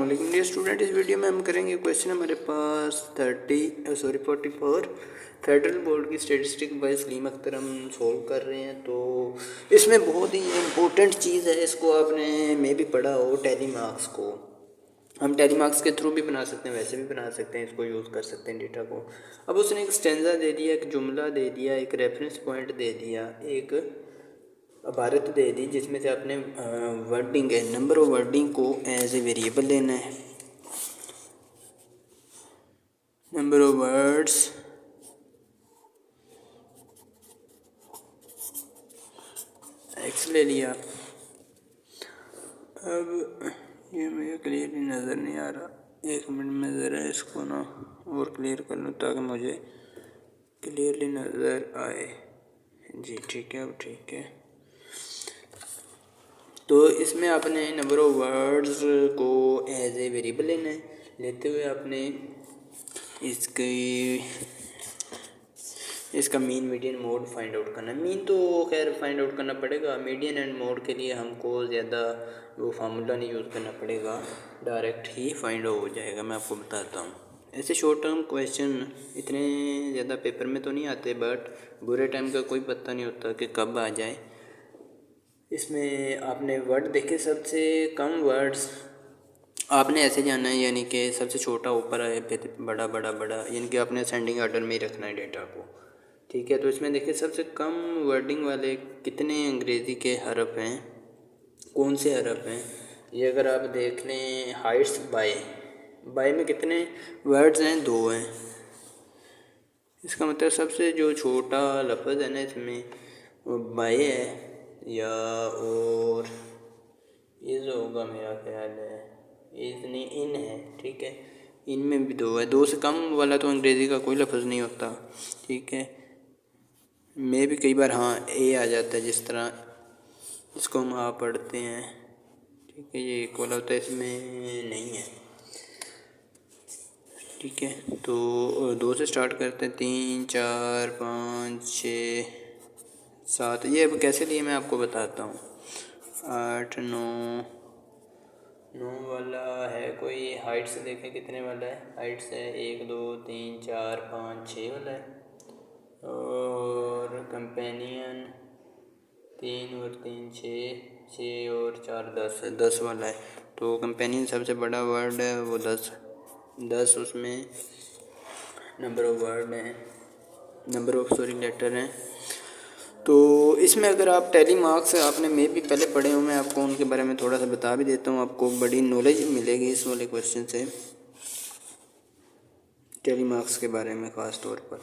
वालेकुम dear student. इस video में हम करेंगे क्वेश्चन हमारे पास 44 फेडरल बोर्ड की स्टैटिस्टिक बाय सलीम अख्तर हम सोल्व कर रहे हैं। तो इसमें बहुत ही इम्पोर्टेंट चीज़ है, इसको आपने में भी पढ़ा हो, टैली मार्क्स को हम टैली मार्क्स के थ्रू भी बना सकते हैं, वैसे भी बना सकते हैं, इसको यूज़ कर सकते हैं डेटा को। अब उसने एक स्टेंजा दे दिया, एक जुमला दे दिया, एक रेफरेंस पॉइंट दे दिया, एक इबारत दे दी जिसमें से आपने वर्डिंग है, नंबर ऑफ वर्डिंग को एज ए वेरिएबल लेना है। नंबर ऑफ वर्ड्स एक्स ले लिया। अब ये मुझे क्लियरली नज़र नहीं आ रहा, एक मिनट में ज़रा इसको ना और क्लियर कर लूँ ताकि मुझे क्लियरली नज़र आए। जी ठीक है, अब ठीक है। तो इसमें आपने नंबर ऑफ वर्ड्स को एज ए वेरिएबल लेना है। लेते हुए आपने इसका mean median mode find out करना है। मीन तो खैर फाइंड आउट करना पड़ेगा, मीडियन एंड मोड के लिए हमको ज़्यादा वो फार्मूला नहीं यूज़ करना पड़ेगा, डायरेक्ट ही फाइंड आउट हो जाएगा। मैं आपको बताता हूँ। ऐसे शॉर्ट टर्म क्वेश्चन इतने ज़्यादा पेपर में तो नहीं आते, बट बुरे टाइम का कोई पता नहीं होता कि कब आ जाए। इसमें आपने वर्ड देखे, सबसे कम वर्ड्स आपने ऐसे जाना है, यानी कि सबसे छोटा ऊपर है, फिर बड़ा बड़ा बड़ा, यानी कि आपने असेंडिंग ऑर्डर में ही रखना है डेटा को। ठीक है, तो इसमें देखिए सबसे कम वर्डिंग वाले कितने अंग्रेज़ी के हरफ हैं, कौन से हरफ हैं। ये अगर आप देख लें, हाइट्स बाय में कितने वर्ड्स हैं, 2 हैं। इसका मतलब सबसे जो छोटा लफ्ज़ है ना इसमें वो बाय है, या और ये जो होगा मेरा ख्याल है इतनी इन है। ठीक है, इनमें भी 2 है, 2 से कम वाला तो अंग्रेज़ी का कोई लफ्ज़ नहीं होता। ठीक है, में भी कई बार हाँ ए आ जाता है, जिस तरह इसको हम आ पढ़ते हैं। ठीक है, ये इक्वल होता है, इसमें नहीं है। ठीक है, तो 2 से स्टार्ट करते हैं, 3 4 5 6 7। ये अब कैसे लिए मैं आपको बताता हूँ। 8 9 वाला है कोई, हाइट से देखें कितने वाला है, हाइट से 1 2 3 4 5 6 वाला है। और कंपेनियन 3 और 3 6 और 4 10 वाला है। तो कंपेनियन सबसे बड़ा वर्ड है, वो 10 उसमें नंबर ऑफ वर्ड हैं, लेटर हैं। तो इसमें अगर आप टैली मार्क्स आपने में भी पहले पढ़े हो, मैं आपको उनके बारे में थोड़ा सा बता भी देता हूँ, आपको बड़ी नॉलेज मिलेगी इस वाले क्वेश्चन से, टैली मार्क्स के बारे में ख़ास तौर पर।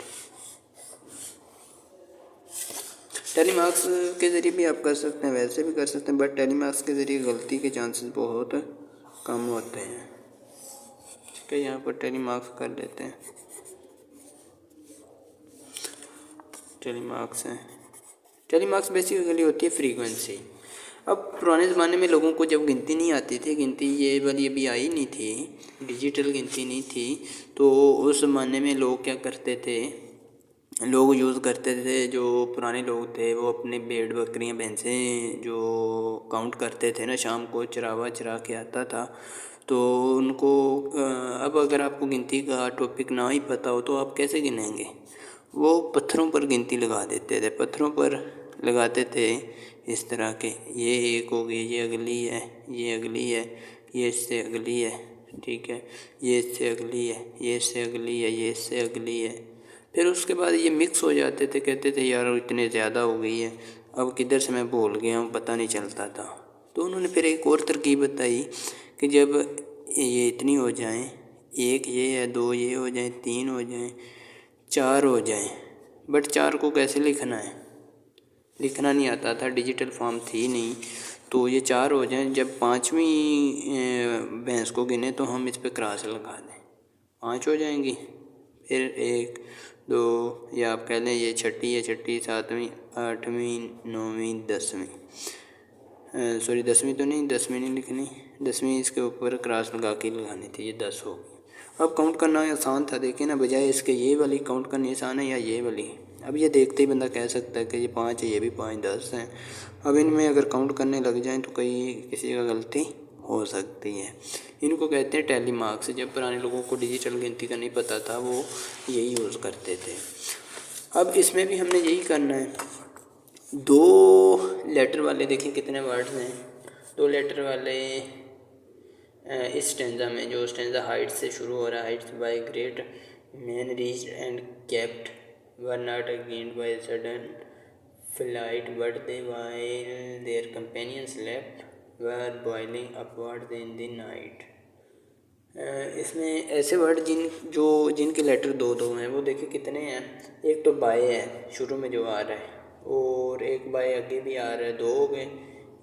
टैली मार्क्स के ज़रिए भी आप कर सकते हैं, वैसे भी कर सकते हैं, बट टैली मार्क्स के ज़रिए गलती के चांसेस बहुत कम होते हैं। ठीक है, यहाँ पर टैली मार्क्स कर लेते हैं। टैली मार्क्स हैं, टैली मार्क्स बेसिकली होती है फ्रीक्वेंसी। अब पुराने ज़माने में लोगों को जब गिनती नहीं आती थी, गिनती ये वाली अभी आई नहीं थी, डिजिटल गिनती नहीं थी, तो उस ज़माने में लोग क्या करते थे, लोग यूज़ करते थे, जो पुराने लोग थे वो अपने भेड़ बकरियां भैंसें जो काउंट करते थे ना, शाम को चरा के आता था, तो उनको अब अगर आपको गिनती का टॉपिक ना ही पता हो तो आप कैसे गिनेंगे। वो पत्थरों पर गिनती लगा देते थे, पत्थरों पर लगाते थे इस तरह के, ये एक हो गई, ये अगली है, ये अगली है, ये इससे अगली है। ठीक है, ये इससे अगली है, ये इससे अगली है, ये इससे अगली है। फिर उसके बाद ये मिक्स हो जाते थे, कहते थे यार इतने ज़्यादा हो गई है, अब किधर से मैं भूल गया हूँ, पता नहीं चलता था। तो उन्होंने फिर एक और तरकीब बताई कि जब ये इतनी हो जाएं, 1 ये है, 2 ये हो जाएं, 3 हो जाएं, 4 हो जाएं, बट 4 को कैसे लिखना है, लिखना नहीं आता था, डिजिटल फॉर्म थी नहीं, तो ये 4 हो जाएं। जब 5वीं भैंस को गिने तो हम इस पर क्रॉस लगा दें, 5 हो जाएंगी। फिर 1 2, या आप कह लें ये छठी है, छठी 7वीं 8वीं 9वीं 10वीं, सॉरी 10वीं तो नहीं, 10वीं नहीं लिखनी, 10वीं इसके ऊपर क्रॉस लगा के लगानी थी, ये 10 हो गई। अब काउंट करना आसान था, देखिए ना, बजाय इसके ये वाली काउंट करनी आसान है या ये वाली। अब ये देखते ही बंदा कह सकता है कि ये 5 है, ये भी 5 10 हैं। अब इनमें अगर काउंट करने लग जाएं तो कहीं किसी का गलती हो सकती है। इनको कहते हैं टैली मार्क्स। जब पुराने लोगों को डिजिटल गिनती का नहीं पता था वो यही यूज़ करते थे। अब इसमें भी हमने यही करना है। 2 लेटर वाले देखिए कितने वर्ड्स हैं। 2 लेटर वाले इस स्टेंजा में, जो स्टेंजा हाइट से शुरू हो रहा है, heights by great men reached and kept were not attained by sudden flight but they while their companions slept were toiling upward in the night. इसमें ऐसे वर्ड जिनके लेटर 2-2 हैं वो देखिए कितने हैं। एक तो बाय है शुरू में जो आ रहा है, और एक बाय आगे भी आ रहा है, 2 हो गए।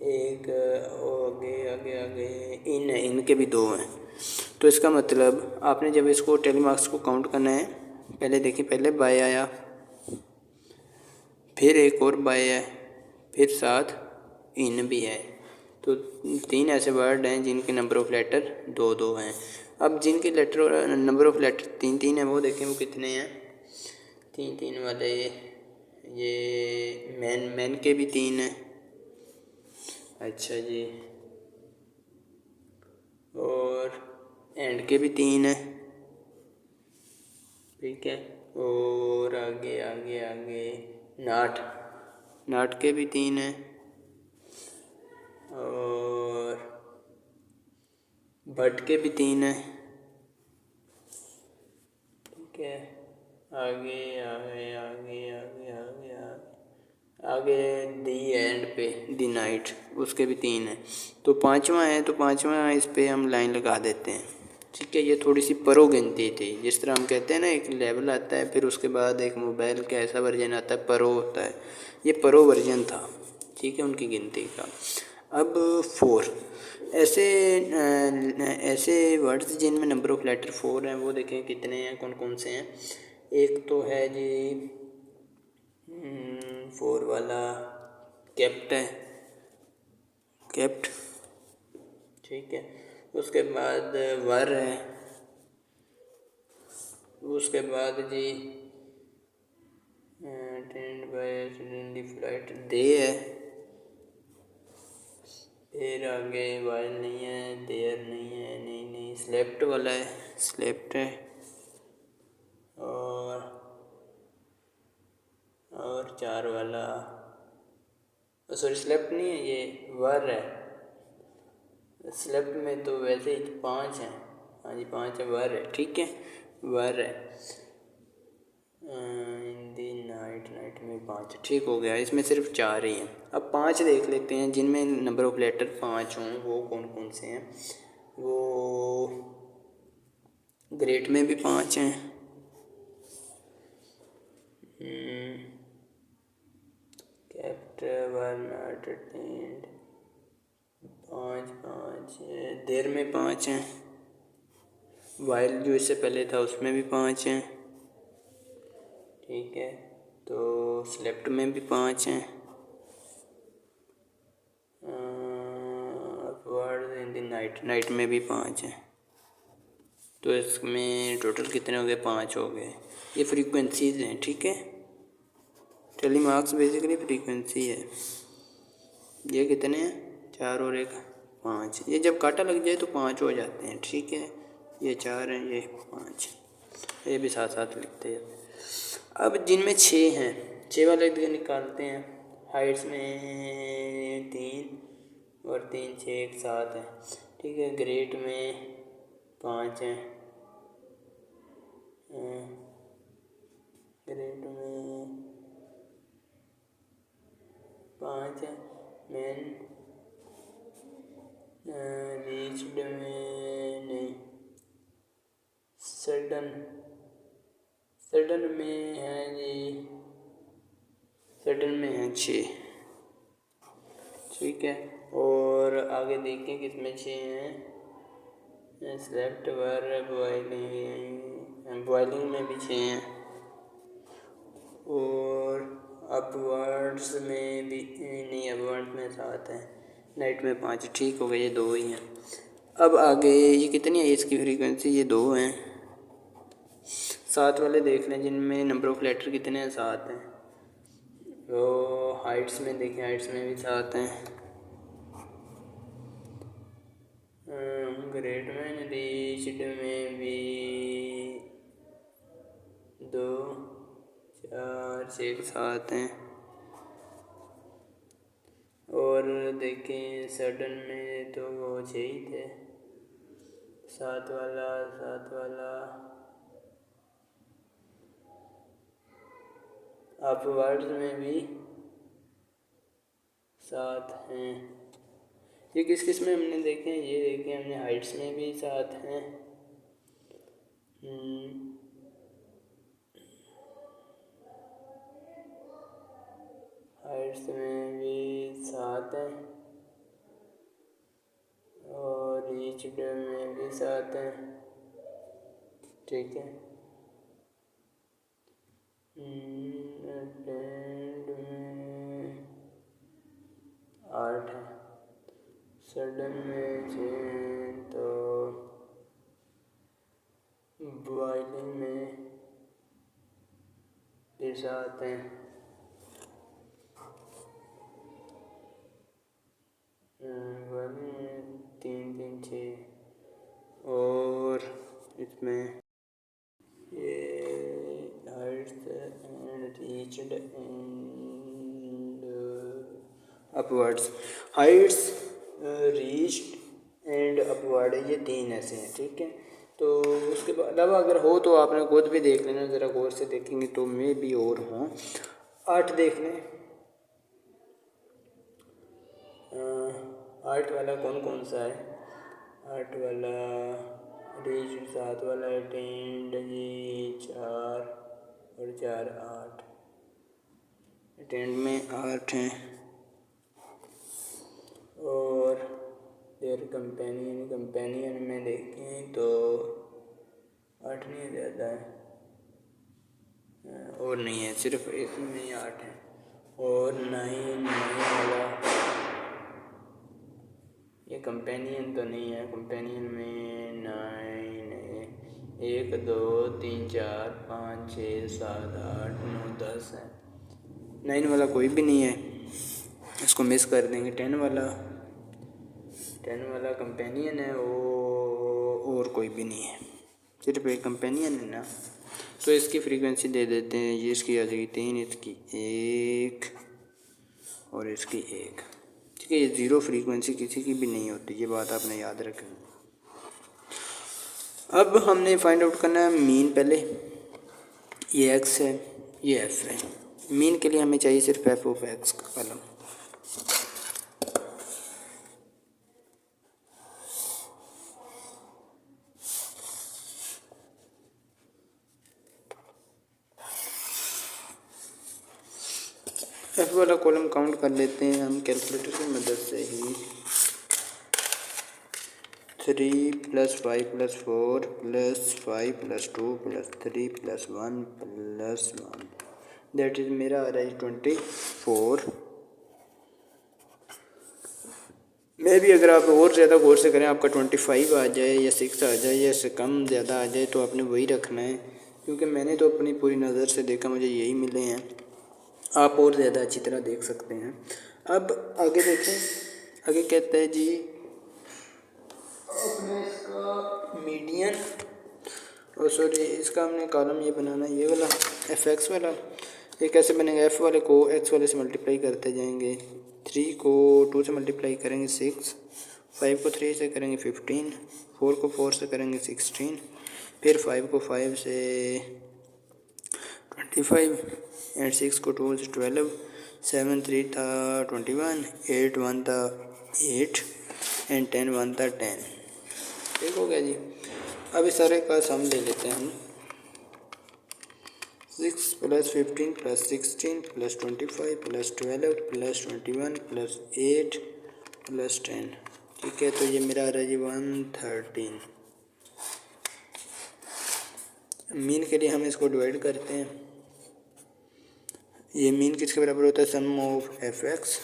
एक आगे आगे आगे इन है, इनके भी 2 हैं। तो इसका मतलब आपने जब इसको टैली मार्क्स को काउंट करना है, पहले देखिए, पहले बाय आया, फिर एक और बाय है, फिर साथ इन भी है। तो 3 ऐसे वर्ड हैं जिनके नंबर ऑफ़ लेटर 2-2 हैं। अब जिनके लेटर नंबर ऑफ़ लेटर 3-3 है वो देखें वो कितने हैं। 3-3 वाले ये मैन के भी 3 हैं। अच्छा जी, और एंड के भी 3 हैं। ठीक है, और आगे आगे आगे नाट के भी 3 हैं, और बट के भी 3 हैं। ठीक है, आगे आगे आगे आगे आगे आगे दी एंड पे दी नाइट, उसके भी 3 हैं। तो 5वां है, तो 5वां इस पे हम लाइन लगा देते हैं। ठीक है, ये थोड़ी सी परो गिनती थी। जिस तरह हम कहते हैं ना, एक लेवल आता है, फिर उसके बाद एक मोबाइल का ऐसा वर्जन आता है परो होता है, ये परो वर्जन था। ठीक है, उनकी गिनती का। अब 4 ऐसे वर्ड्स जिनमें नंबर ऑफ़ लेटर 4 हैं वो देखें कितने हैं, कौन कौन से हैं। एक तो है जी 4 वाला केप्ट है, केप्ट। ठीक है, उसके बाद वर है, उसके बाद जी अटेंड बाय फ्लाइट दे है, फिर आगे वाइल नहीं है, देयर नहीं है, नहीं स्लेप्ट वाला है, स्लेप्ट है, और 4 वाला, सॉरी स्लेप्ट नहीं है, ये वर है। स्लेप्ट में तो वैसे ही 5 हैं। हाँ जी 5 है, वर है। ठीक है, वर है। इन दी नाइट में 5, ठीक हो गया। इसमें सिर्फ 4 ही हैं। अब 5 देख लेते हैं जिनमें नंबर ऑफ़ लेटर 5 हों, वो कौन कौन से हैं। वो ग्रेट में भी 5 हैं, कैप्ट वर नॉट अटेंड 5 देर में 5 हैं, वाइल जो इससे पहले था उसमें भी 5 हैं। ठीक है, तो स्लेप्ट में भी 5 हैं, अपवर्ड इन द नाइट में भी 5 हैं। तो इसमें टोटल कितने हो गए, 5 हो गए। ये फ्रीक्वेंसीज हैं। ठीक है, टैली मार्क्स बेसिकली फ्रीक्वेंसी है। ये कितने हैं, 4 और 1 5। ये जब काटा लग जाए तो 5 हो जाते हैं। ठीक है, ये 4 हैं, ये 5, ये भी साथ साथ लिखते हैं। अब जिनमें 6 हैं, 6 वाले निकालते हैं। हाइट्स में 3 और 3 6 एक साथ हैं। ठीक है, ग्रेट में 5 हैं, ग्रेट में 5 हैं, मैन रीच्ड में नहीं, सडन में है जी, सडन में है 6। ठीक है, और आगे देखें किसमें 6 हैं। स्लेप्ट वर बॉइलिंग में भी 6 हैं, और अपवर्ड्स में भी नहीं, अपवर्ड्स में 7 हैं, नाइट में 5। ठीक हो गए, ये 2 ही हैं। अब आगे ये कितनी है इसकी फ्रीक्वेंसी, ये 2 हैं। 7 वाले देख लें जिनमें नंबर ऑफ़ लेटर कितने हैं, 7 हैं। वो हाइट्स में देखें, हाइट्स में भी 7 हैं, ग्रेट मैन रीच्ड में भी 2 4 6 7 हैं। और देखें सडन में तो वो 6 ही थे। 7 वाला अपवर्ड्स में भी 7 हैं। ये किस किस में हमने देखे हैं, ये देखे हमने हाइट्स में भी 7 हैं। हाइट्स में भी 7 हैं और रीच्ड में भी 7 हैं। ठीक है। अटेंड में 8 है। सडन में 6 हैं। तो बॉइलिंग में भी 7 हैं। बॉइलिंग में 3 3 6 और इसमें ये Heights and reached and upwards, Heights reached and upward, ये 3 ऐसे हैं। ठीक है। तो उसके अलावा अगर हो तो आपने खुद भी देख लेना, ज़रा गौर से देखेंगे तो मे भी और हों। 8 देख लें। 8 वाला कौन कौन सा है? 8 वाला रीच, 7 वाला अटेंड, ये 4 और 4 8। अटेंड में 8 हैं और देयर कंपेनियन में देखें तो 8 नहीं है, ज़्यादा है और नहीं है, सिर्फ इसमें 8 है। और 9 वाला ये कंपेनियन तो नहीं है, कंपेनियन में 9 है। 1 2 3 4 5 6 7 8 9 10 है। 9 वाला कोई भी नहीं है, इसको मिस कर देंगे। 10 वाला कंपेनियन है और कोई भी नहीं है, सिर्फ एक कंपेनियन है ना। तो इसकी फ्रीक्वेंसी दे देते हैं। ये इसकी आ जाएगी 3, इसकी 1 और इसकी 1। ठीक है। ये 0 फ्रीक्वेंसी किसी की भी नहीं होती, ये बात आपने याद रखनी। अब हमने फाइंड आउट करना है मीन। पहले ये x है, ये f है। मीन के लिए हमें चाहिए सिर्फ f ऑफ x का कॉलम। f वाला कॉलम काउंट कर लेते हैं हम कैलकुलेटर की मदद से ही। 3 + 5 + 4 + 5 + 2 + 3 + 1 + 1, दैट इज़ मेरा आ रहा है 24। मैं भी अगर आप और ज़्यादा गौर से करें, आपका 25 आ जाए या 6 आ जाए या इससे कम ज़्यादा आ जाए, तो आपने वही रखना है, क्योंकि मैंने तो अपनी पूरी नज़र से देखा, मुझे यही मिले हैं। आप और ज़्यादा अच्छी तरह देख सकते हैं। अब आगे देखें, आगे कहता है जी अपने इसका मीडियन, और सॉरी इसका हमने कॉलम ये बनाना है, ये वाला fx वाला। ये कैसे बनेगा? f वाले को x वाले से मल्टीप्लाई करते जाएंगे। 3 को 2 से मल्टीप्लाई करेंगे 6, 5 को 3 से करेंगे 15, 4 को 4 से करेंगे 16, फिर 5 को 5 से 25 एंड 6 को 2 से 12, 7 3 था 21, 8 1 था 8 एंड 10 1 था 10। ठीक हो गया जी। अब इस सारे का सम ले लेते हैं हम। 6 + 15 + 16 + 25 + 12 + 21 + 8 + 10। ठीक है। तो ये मेरा आ रहा है जी 113। मीन के लिए हम इसको डिवाइड करते हैं। ये मीन किसके बराबर होता है? Sum of fx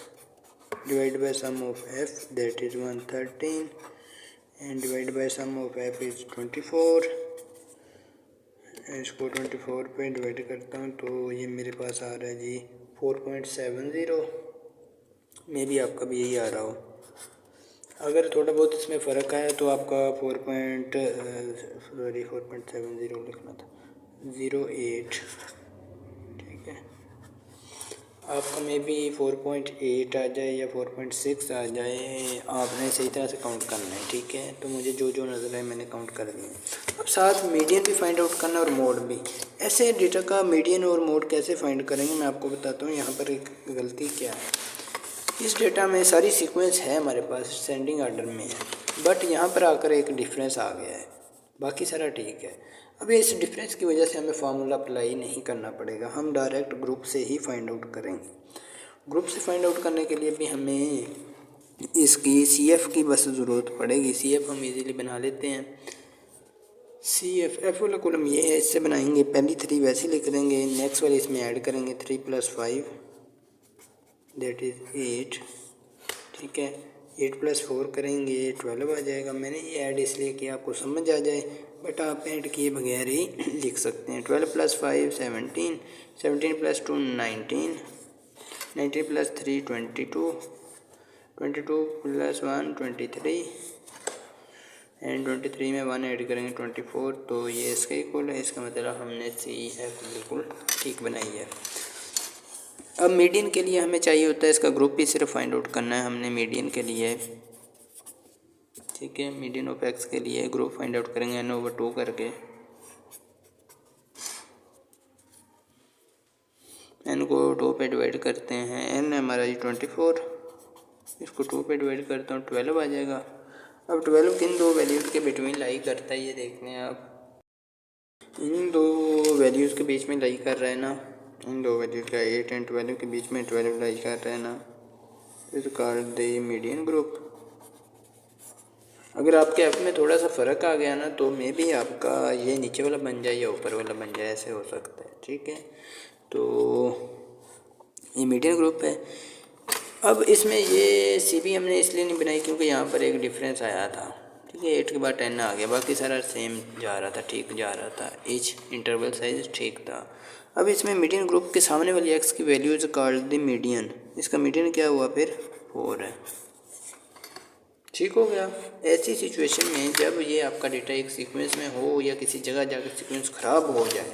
divide by sum of f, that is 113, and divide by sum of f is 24। इसको 24 पे डिवाइड करता हूँ तो ये मेरे पास आ रहा है जी 4.70। मे भी आपका भी यही आ रहा हो। अगर थोड़ा बहुत इसमें फ़र्क आया तो आपका 4.70 लिखना था 08, ठीक है। आपका मे बी 4.8 आ जाए या 4.6 आ जाए, आपने सही तरह से काउंट करना है, ठीक है। तो मुझे जो जो नज़र आए मैंने काउंट कर दिया। अब साथ मीडियन भी फाइंड आउट करना और मोड भी। ऐसे डेटा का मीडियन और मोड कैसे फाइंड करेंगे मैं आपको बताता हूँ। यहाँ पर एक गलती क्या है, इस डेटा में सारी सीक्वेंस है हमारे पास, सेंडिंग ऑर्डर में है, बट यहाँ पर आकर एक डिफरेंस आ गया है, बाकी सारा ठीक है। अब इस डिफरेंस की वजह से हमें फार्मूला अप्लाई नहीं करना पड़ेगा, हम डायरेक्ट ग्रुप से ही फाइंड आउट करेंगे। ग्रुप से फाइंड आउट करने के लिए भी हमें इसकी CF की बस ज़रूरत पड़ेगी। CF हम इजीली बना लेते हैं। CF एफ वाला कॉलम ये है, इससे बनाएंगे। पहली 3 वैसे लिख देंगे, नेक्स्ट वाले इसमें ऐड करेंगे 3 + 5 दैट इज़ 8, ठीक है। 8 + 4 करेंगे 12 आ जाएगा। मैंने ये ऐड इसलिए किया आपको समझ आ जाए, बट आप ऐड किए बगैर ही लिख सकते हैं। 12 + 5 17, 17 + 2 19, 19 + 3 22, 22 + 1 23 एंड 23 में 1 ऐड करेंगे 24। तो ये इसका इक्वल है, इसका मतलब हमने CF बिल्कुल ठीक बनाई है। अब मीडियन के लिए हमें चाहिए होता है इसका ग्रुप भी सिर्फ फाइंड आउट करना है हमने मीडियन के लिए, ठीक है। मीडियन ऑफ x के लिए ग्रुप फाइंड आउट करेंगे n/2 करके। n को 2 पे डिवाइड करते हैं, n हमारा ये 24, इसको 2 पे डिवाइड करता हूँ 12 आ जाएगा। अब 12 किन दो वैल्यूज़ के बिटवीन लाई करता है ये देखते हैं आप। इन दो वैल्यूज़ के बीच में लाई कर रहा है ना, इन दो वैल्यूज़ का 8 एंड 12 के बीच में 12 लाई कर रहा है ना, इस कॉल्ड द मीडियन ग्रुप। अगर आपके ऐप में थोड़ा सा फ़र्क आ गया ना तो मे भी आपका ये नीचे वाला बन जाए या ऊपर वाला बन जाए, ऐसे हो सकता है, ठीक है। तो ये मीडियन ग्रुप है। अब इसमें ये CB हमने इसलिए नहीं बनाई क्योंकि यहाँ पर एक डिफरेंस आया था, ठीक है। 8 के बाद 10 आ गया, बाकी सारा सेम जा रहा था, ठीक जा रहा था, ईच इंटरवल साइज ठीक था। अब इसमें मीडियन ग्रुप के सामने वाली x की value is called the median, इसका मीडियन क्या हुआ फिर 4 है, ठीक हो गया। ऐसी सिचुएशन में जब ये आपका डेटा एक सीक्वेंस में हो या किसी जगह जाकर सीक्वेंस ख़राब हो जाए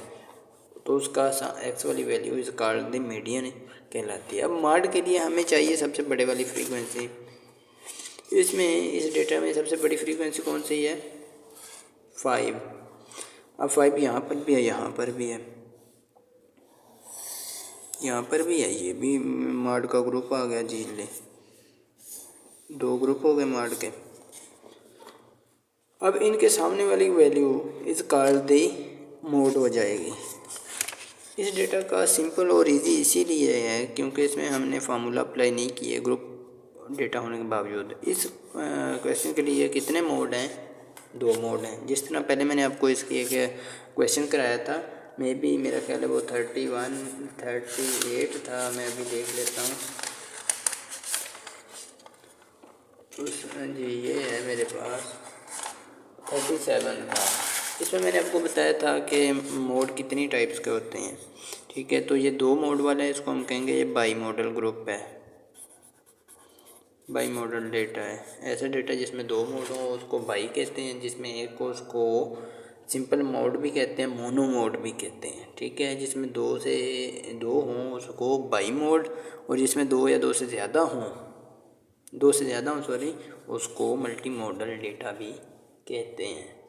तो उसका x वाली value is called the median कहलाती है। अब मॉड के लिए हमें चाहिए सबसे बड़े वाली फ्रीक्वेंसी। इसमें इस डेटा में सबसे बड़ी फ्रीक्वेंसी कौन सी है 5। अब 5 यहाँ पर भी है, यहाँ पर भी है, यहाँ पर भी है, ये भी मॉड का ग्रुप आ गया जी। ले 2 ग्रुप हो गए मॉड के। अब इनके सामने वाली वैल्यू इस कॉल्ड द मोड हो जाएगी। इस डेटा का सिंपल और इजी इसीलिए है क्योंकि इसमें हमने फार्मूला अप्लाई नहीं किए ग्रुप डेटा होने के बावजूद। इस क्वेश्चन के लिए कितने मोड हैं 2 मोड हैं। जिस तरह पहले मैंने आपको इसकी एक क्वेश्चन कराया था, मे बी मेरा ख्याल है वो 31 38 था, मैं अभी देख लेता हूँ। जी ये है मेरे पास 37 था। इसमें मैंने आपको बताया था कि मोड कितनी टाइप्स के होते हैं, ठीक है। तो ये 2 मोड वाला है, इसको हम कहेंगे ये बाई मॉडल ग्रुप है, बाई मॉडल डेटा है। ऐसा डेटा जिसमें 2 मोड हो उसको बाई कहते हैं, जिसमें एक को उसको सिंपल मोड भी कहते हैं, मोनो मोड भी कहते हैं, ठीक है। जिसमें 2 से 2 हों उसको बाई मोड, और जिसमें 2 या 2 से ज़्यादा हों, 2 से ज़्यादा हों सॉरी, उसको मल्टी मॉडल डेटा भी कहते हैं।